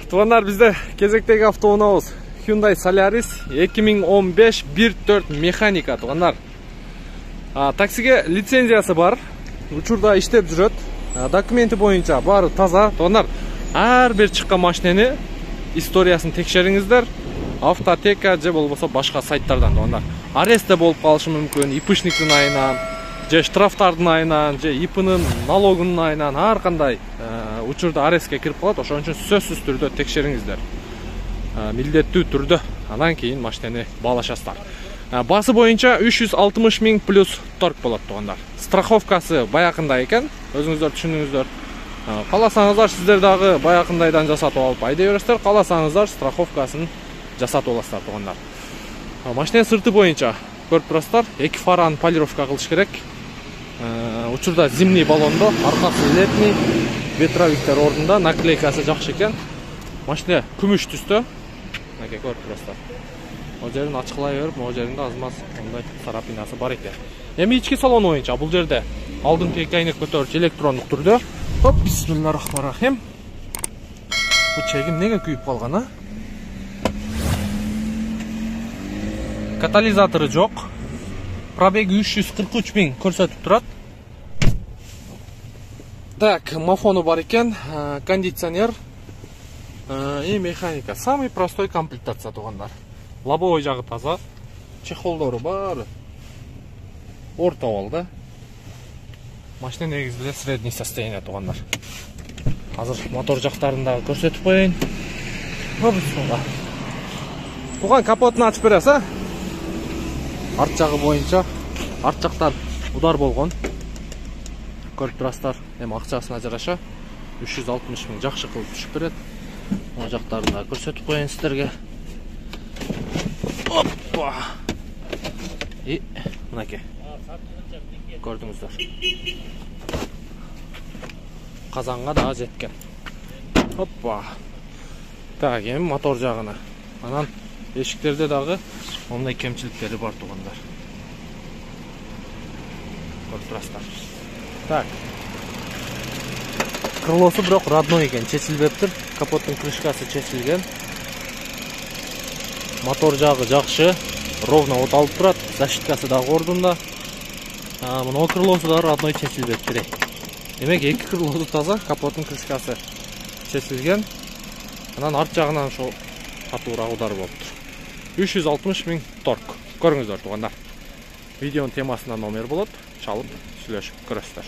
Тугандар, бізде кезектегі автоунаабыз Hyundai Solaris 2015 1.4 механика. Тугандар, таксиге лицензиясы бар, учурда иштеп жүрөт, документи боюнча баары таза. Тугандар, ар бир чыккан машинени историясын текшериңиздер, автотека же болбосо башка сайттардан. Тугандар, арестте болуп калышы мүмкүн, ИПшниктин айынан, же штрафтардын айынан, же ИПнын налогунун айынан ар кандай учурда арестке кирип калат. Ошон үчүн сөзсүз түрдө текшериңиздер, милдеттүү түрдө, анан кийин машинени баалашасыздар. Басы боюнча 360 000 плюс торг болот. Тугандар, страховкасы баякындай экен, өзүңүздөр түшүндүңүздөр. Кааласаңыздар сиздер дагы баякындайдан жасатып алып айдай бересиздер, кааласаңыздар страховкасын жасатып аласыздар. Тугандар, машиненин сырты боюнча көрүп турасыздар, эки фараны полировка кылыш керек. Учурда зимний баллондо, аркасы летний, ветровиктер ордунда, наклейкасы жакшы экен. Машина күмүш түстө. Мынакей көрүп турасыздар. О жерин ачкылай берип, могу жеринде аз-маз мындай царапинасы бар экен. Эми ички салон боюнча бул жерде алдыңкы эки айнек көтөрүч электрондук түрдө. Хоп, бисмиллахиррахманиррахим. Бул чегим неге күйүп калган, а? Катализатору жок. Пробеги 343 000 көрсөтүп турат. Так, мафону бар экен, кондиционер и механика. Самый простой комплектация. Тугандар, лобовой жагы таза, чехолдору бар, орто бол да. Машина негизинде средний состояние. Тугандар, азыр мотор жактарын дагы көрсөтүп коеюн. Туган, капотун ачып бересиз, а? Арт жагы боюнча, арт жактан удар болгон. Көрүп турасыздар, эми акчасына жараша 360 000 жакшы кылып түшүп берет. Мына жактарын да көрсөтүп коеюн сиздерге. Оппа. И мынакей. Көрдүңүздөр. Казанга да жеткен. Оппа. Так, эми мотор жагына. Анан эшиктерде дагы ондай кемчиликтери бар. Тугандар, көрүп турасыздар. Так, крылосу бирок родной экен, чечилбептир. Капоттун крышкасы чечилген. Мотор жагы жакшы, ровно от алып турат. Защиткасы дагы ордунда. Мына крылосу да родной, чечилбептир. Демек, эки крылосу таза, капоттун крышкасы чечилген. Анан арт жагынан ошо катуураак удар болуптур. 360 000 торг. Көрүңүздөр. Тугандар, видеонун темасына номер болот, чалып сүйлөшүп көрөсүздөр.